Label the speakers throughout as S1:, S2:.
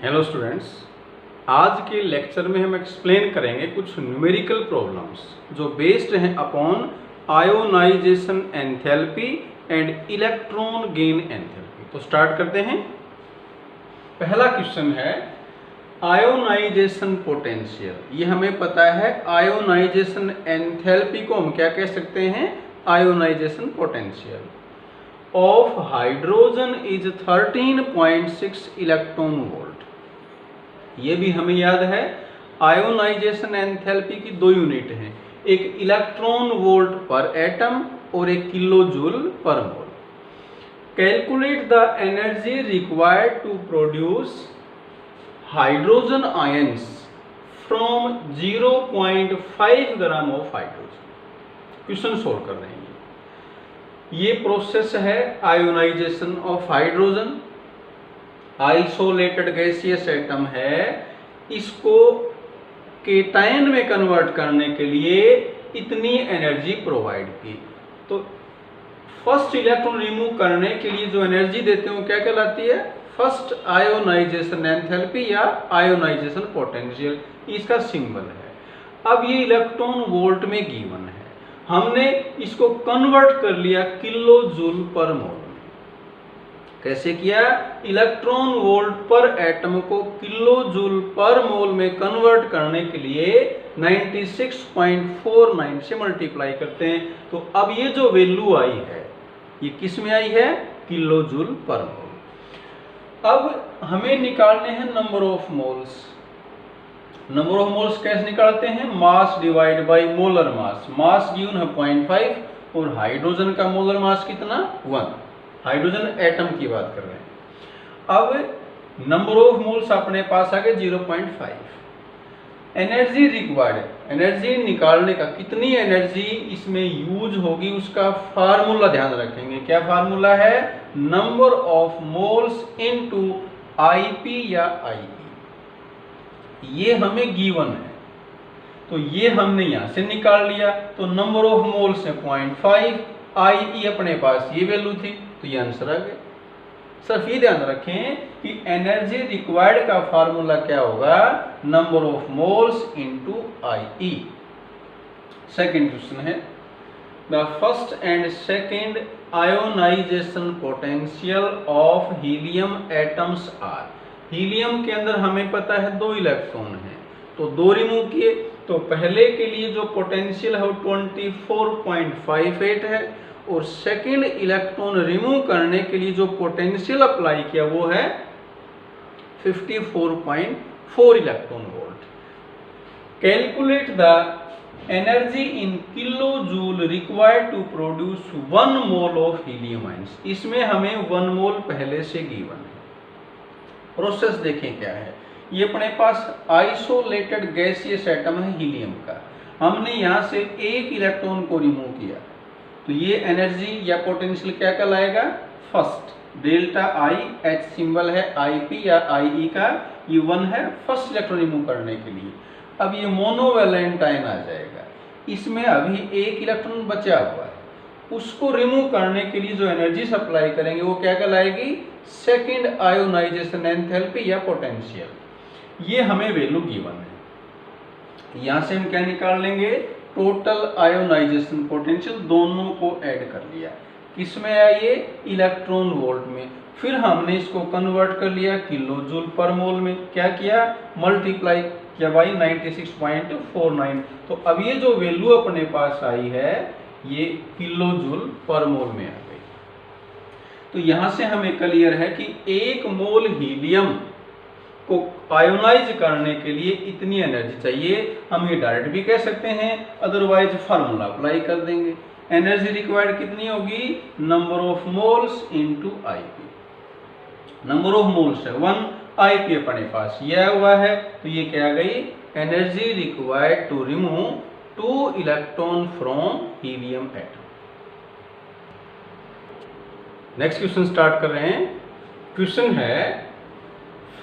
S1: Hello students, आज के lecture में हम एक्सप्लेन करेंगे कुछ न्यूमेरिकल प्रॉब्लम्स जो बेस्ड हैं upon ionisation enthalpy and electron gain enthalpy. तो स्टार्ट करते हैं। पहला क्वेश्चन है आयोनाइजेशन पोटेंशियल। ये हमें पता है, आयोनाइजेशन एंथैल्पी को हम क्या कह सकते हैं? Ionisation potential of hydrogen is 13.6 electron volt. ये भी हमें याद है, आयोनाइजेशन एंथैल्पी की दो यूनिट हैं, एक इलेक्ट्रॉन वोल्ट पर एटम और एक kilo joule per mole. Calculate the energy required to produce hydrogen ions from 0.5 gram of hydrogen. Question solve कर रहे हैं। ये प्रोसेस है ionisation of hydrogen. Isolated gaseous atom है, इसको केटायन में कन्वर्ट करने के लिए इतनी एनर्जी प्रोवाइड की। तो फर्स्ट इलेक्ट्रॉन रिमूव करने के लिए जो एनर्जी देते हैं वो क्या कहलाती है? फर्स्ट आयोनाइजेशन एंथैल्पी या आयोनाइजेशन पोटेंशियल, इसका सिंबल है। अब ये इलेक्ट्रॉन वोल्ट में गिवन है, हमने इसको कन्वर्ट कर लिया किलो जूल पर मोल। कैसे किया? इलेक्ट्रॉन वोल्ट पर एटम को किलो जूल पर मोल में कन्वर्ट करने के लिए 96.49 से मल्टीप्लाई करते हैं। तो अब ये जो वैल्यू आई है, ये किस में आई है? किलो जूल पर मोल। अब हमें निकालने हैं number of moles. Number of moles कैसे निकालते हैं? Mass divide by molar mass. Mass given है 0.5 और हाइड्रोजन का मोलर मास कितना? 1। हाइड्रोजन एटम की बात कर रहे हैं। अब नंबर ऑफ मोल्स अपने पास आ गए 0.5। एनर्जी रिक्वायर्ड, एनर्जी निकालने का, कितनी एनर्जी इसमें यूज होगी उसका फार्मूला ध्यान रखेंगे। क्या फार्मूला है? Number of moles into IP या आईई। ये हमें गिवन है, तो ये हमने यहां से निकाल लिया। तो नंबर ऑफ मोल्स है 0.5, आईई अपने पास ये वैल्यू थी, तो ये आंसर आ गया। सिर्फ ये ध्यान रखें कि एनर्जी रिक्वायर्ड का फार्मूला क्या होगा? Number of moles into IE. Second question है, the first and second ionisation potential of helium atoms are. Helium के अंदर हमें पता है 2 इलेक्ट्रॉन हैं, तो 2 रिमूव किए। तो पहले के लिए जो पोटेंशियल है वो 24.58 है, और सेकेंड इलेक्ट्रॉन रिमूव करने के लिए जो पोटेंशियल अप्लाई किया वो है 54.4 electron volt. Calculate the energy in kilo joule required to produce 1 mole of helium ions. इसमें हमें 1 मोल पहले से गिवन है। प्रोसेस देखें क्या है। ये अपने पास आइसोलेटेड गैसियस एटम है हीलियम का, हमने यहां से एक इलेक्ट्रॉन को रिमूव किया, तो ये एनर्जी या पोटेंशियल क्या कहलाएगा? फर्स्ट डेल्टा आई, एच सिंबल है आईपी या आईई का, ये 1 है फर्स्ट इलेक्ट्रॉन रिमूव करने के लिए। अब ये मोनोवैलेंट आयन आ जाएगा, इसमें अभी एक इलेक्ट्रॉन बचा हुआ है, उसको रिमूव करने के लिए जो एनर्जी सप्लाई करेंगे वो क्या कहलाएगी? सेकेंड आयोनाइजेशन एंथैल्पी या पोटेंशियल। ये हमें वैल्यू गिवन है। यहां से हम क्या निकाल लेंगे? टोटल आयोनाइजेशन पोटेंशियल, दोनों को ऐड कर लिया। किसमें आया ये? इलेक्ट्रॉन वोल्ट में। फिर हमने इसको कन्वर्ट कर लिया किलो जूल पर मोल में। क्या किया? मल्टीप्लाई किया बाई 96.49। तो अब ये जो वैल्यू अपने पास आई है ये किलो जूल पर मोल में आ गई। तो यहां से हमें क्लियर है कि 1 मोल हीलियम को आयोनाइज करने के लिए इतनी एनर्जी चाहिए। हम ये डायरेक्ट भी कह सकते हैं, अदरवाइज फार्मूला अप्लाई कर देंगे। एनर्जी रिक्वायर्ड कितनी होगी? Number of moles into IP. Number of moles है 1, आईपी अपने पास यह हुआ है, तो ये क्या गई? Energy required to remove 2 electron from helium atom. Next question start कर रहे हैं। क्वेश्चन है,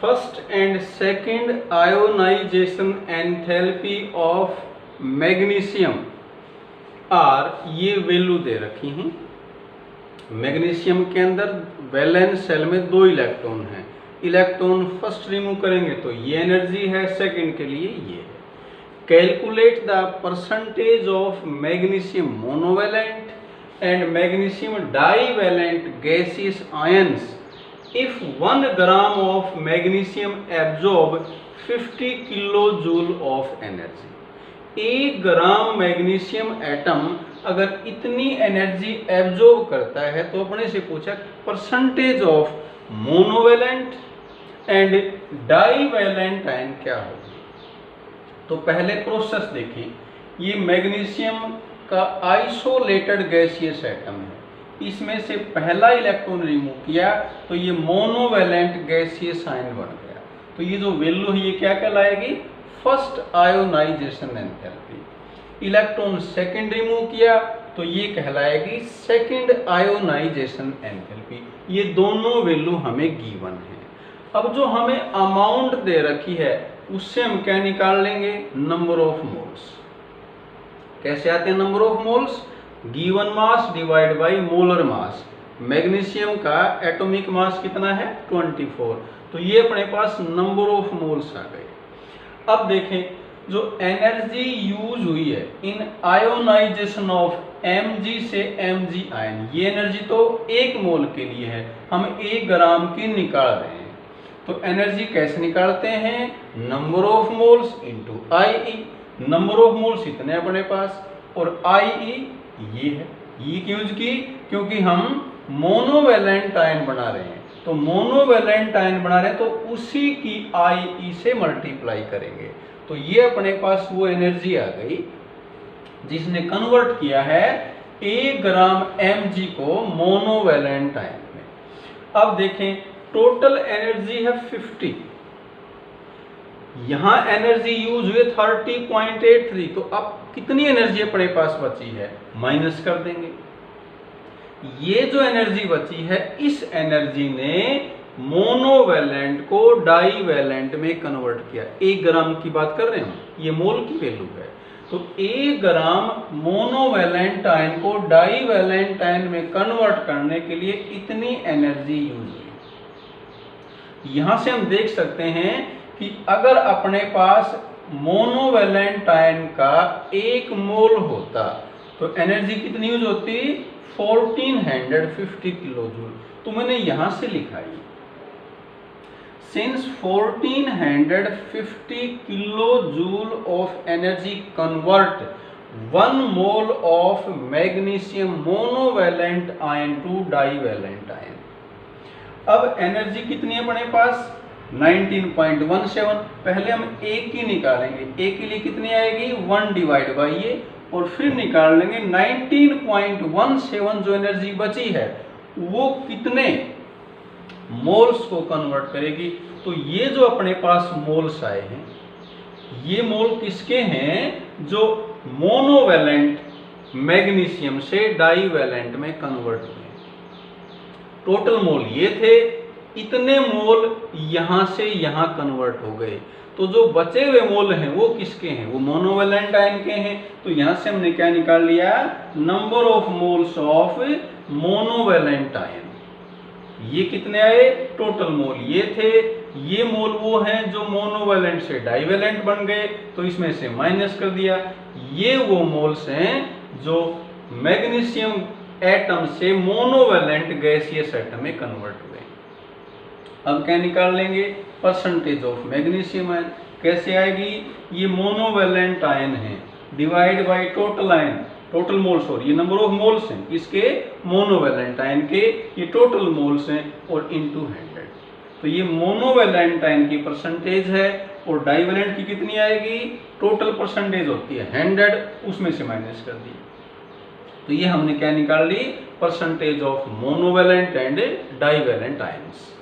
S1: first and second ionisation enthalpy of magnesium are. ये वैल्यू दे रखी हैं। मैग्नीशियम के अंदर वैलेंस शेल में 2 इलेक्ट्रॉन हैं, इलेक्ट्रॉन फर्स्ट रिमूव करेंगे तो ये एनर्जी है, सेकंड के लिए ये है। Calculate the percentage of magnesium monovalent and magnesium divalent gaseous ions if 1 gram of magnesium absorb 50 kilo joule of energy. 1 gram magnesium atom अगर इतनी एनर्जी एब्जॉर्ब करता है तो अपने से पूछा percentage of monovalent and divalent ion क्या होगी। तो पहले प्रोसेस देखें, ये मैग्नीशियम का आइसोलेटेड गैसियस एटम है, इसमें से पहला इलेक्ट्रॉन रिमूव किया तो ये मोनोवैलेंट गैसियस आयन बन गया। तो ये जो वैल्यू है ये क्या कहलाएगी, first ionisation enthalpy. Electron second remove किया तो ये कहलाएगी सेकंड आयोनाइजेशन एंथैल्पी। ये दोनों वैल्यू हमें गिवन है। अब जो हमें अमाउंट दे रखी है उससे हम क्या निकाल लेंगे, नंबर ऑफ मोल्स। कैसे आते हैं number of moles, given mass divide by molar mass. Magnesium का एटॉमिक मास कितना है 24, तो ये अपने पास नंबर ऑफ मोल्स आ गए। अब देखें जो एनर्जी यूज हुई है इन आयोनाइजेशन ऑफ Mg से Mg आयन, ये एनर्जी तो 1 मोल के लिए है, हम 1 ग्राम की निकाल रहे हैं। तो एनर्जी कैसे निकालते हैं, number of moles into IE। Number of moles इतने अपने पास और IE ये है। ये क्यों की, क्योंकि हम मोनोवैलेंट आयन बना रहे हैं, तो मोनोवैलेंट आयन बना रहे हैं तो उसी की IE से मल्टीप्लाई करेंगे। तो ये अपने पास वो एनर्जी आ गई जिसने कन्वर्ट किया है 1 ग्राम Mg को मोनोवैलेंट आयन में। अब देखें टोटल एनर्जी है 50, यहां एनर्जी यूज हुए 30.83, तो अब कितनी एनर्जी अपने पास बची है, माइनस कर देंगे। ये जो एनर्जी बची है इस एनर्जी ने मोनोवैलेंट को डाइवैलेंट में कन्वर्ट किया। 1 ग्राम की बात कर रहे हैं हम, ये मोल की वैल्यू है। तो 1 ग्राम मोनोवैलेंट आयन को डाइवैलेंट आयन में कन्वर्ट करने के लिए इतनी एनर्जी यूज हुई। यहां से हम देख सकते हैं कि अगर अपने पास मोनोवैलेंट आयन का 1 मोल होता तो एनर्जी कितनी यूज होती, 1450 किलो जूल। तो मैंने यहां से लिखा है since 1450 kilojoule of energy convert 1 mole of magnesium monovalent ion to divalent ion। अब एनर्जी कितनी है अपने पास 19.17। पहले हम एक की निकालेंगे, एक के लिए कितनी आएगी 1 डिवाइड बाई ये, और फिर निकाल लेंगे 19.17 जो एनर्जी बची है वो कितने मोल्स को कन्वर्ट करेगी। तो ये जो अपने पास मोल्स आए हैं ये मोल किसके हैं, जो मोनोवैलेंट मैग्नीशियम से डाइवैलेंट में कन्वर्ट हुए। टोटल मोल ये थे, इतने मोल यहां से यहां कन्वर्ट हो गए। तो जो बचे हुए मोल हैं वो किसके हैं, वो मोनोवैलेंट आयन के हैं। तो यहां से हमने क्या निकाल लिया, number of moles of monovalent ion. ये कितने आए, टोटल मोल ये थे, ये मोल वो हैं जो मोनोवैलेंट से डाइवैलेंट बन गए तो इसमें से माइनस कर दिया। ये वो मोल्स हैं जो मैग्नीशियम एटम से मोनोवैलेंट गैसियस एटम में कन्वर्ट हुए। अब क्या निकाल लेंगे, परसेंटेज ऑफ मैग्नीशियम आयन। कैसे आएगी, ये मोनोवैलेंट आयन है divide by total ion, total moles, और ये नंबर ऑफ मोल्स हैं इसके मोनोवैलेंट आयन के, ये टोटल मोल्स हैं, और इनटू 100। तो ये मोनोवैलेंट आयन की परसेंटेज है और डाइवैलेंट की कितनी आएगी, टोटल परसेंटेज होती है 100, उसमें से माइनस कर दी। तो ये हमने क्या निकाल ली, percentage of monovalent and divalent ions.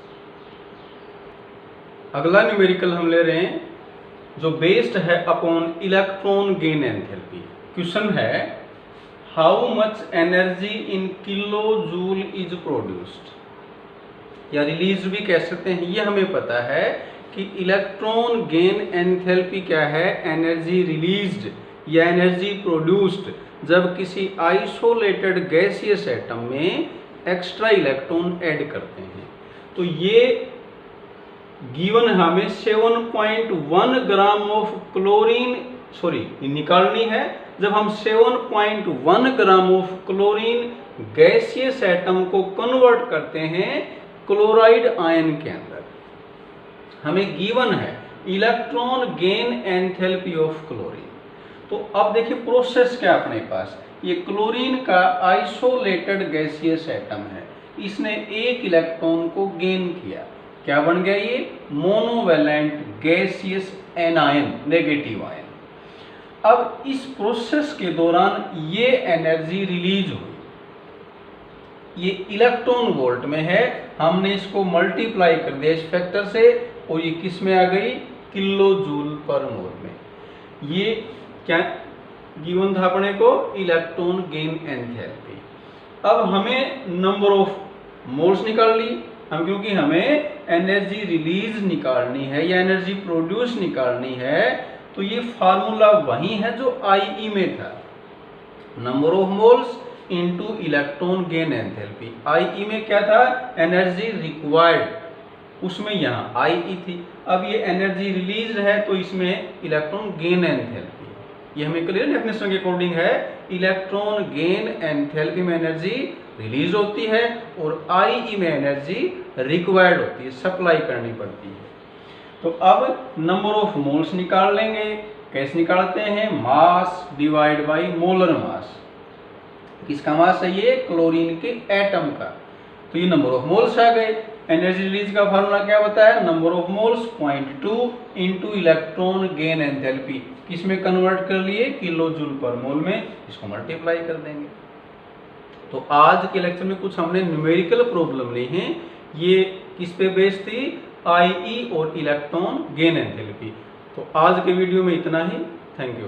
S1: अगला न्यूमेरिकल हम ले रहे हैं जो बेस्ड है upon electron gain enthalpy. Question है how much energy in kilo joule is produced, या रिलीज भी कह सकते हैं। ये हमें पता है कि इलेक्ट्रॉन गेन एंथैल्पी क्या है, एनर्जी रिलीज्ड या एनर्जी प्रोड्यूस्ड जब किसी आइसोलेटेड गैसियस एटम में एक्स्ट्रा इलेक्ट्रॉन ऐड करते हैं। तो ये गिवन हमें 7.1 ग्राम ऑफ क्लोरीन निकालनी है। जब हम 7.1 gram of chlorine gaseous atom को कन्वर्ट करते हैं क्लोराइड आयन के अंदर, हमें गिवन है electron gain enthalpy of chlorine. तो अब देखिए प्रोसेस क्या अपने पास, ये क्लोरीन का आइसोलेटेड गैसियस एटम है, इसने एक इलेक्ट्रॉन को गेन किया, क्या बन गया ये monovalent gaseous anion, negative ion. अब इस प्रोसेस के दौरान ये एनर्जी रिलीज हुई, ये इलेक्ट्रॉन वोल्ट में है, हमने इसको मल्टीप्लाई कर दिया इस फैक्टर से और ये किस में आ गई किलो जूल पर मोल में। ये क्या गिवन था अपने को इलेक्ट्रॉन गेन एंथैल्पी। अब हमें नंबर ऑफ मोल्स निकाल ली हम, क्योंकि हमें एनर्जी रिलीज निकालनी है या एनर्जी प्रोड्यूस निकालनी है, तो ये फार्मूला वही है जो IE में था, number of moles into electron gain enthalpy. IE में क्या था एनर्जी रिक्वायर्ड, उसमें यहाँ IE थी। अब ये एनर्जी रिलीज है तो इसमें इलेक्ट्रॉन गेन एंथैल्पी, ये हमें क्लियर डेफिनेशन के अकॉर्डिंग है, इलेक्ट्रॉन गेन एंथैल्पी में एनर्जी रिलीज होती है और IE में एनर्जी रिक्वायर्ड होती है, सप्लाई करनी पड़ती है। तो अब नंबर ऑफ मोल्स निकाल लेंगे, कैसे निकालते हैं, mass divide by molar mass. किसका मास है ये क्लोरीन के एटम का, तो ये नंबर ऑफ मोल्स आ गए। एनर्जी रिलीज का फार्मूला क्या बताया, number of moles 0.2 into electron gain enthalpy, किस में कन्वर्ट कर लिए किलो जूल पर मोल में, इसको मल्टीप्लाई कर देंगे। तो आज के लेक्चर में कुछ हमने न्यूमेरिकल प्रॉब्लम ली है, ये किस पे बेस्ड थी IE और इलेक्ट्रॉन गेन एंथैल्पी। तो आज के वीडियो में इतना ही, थैंक यू।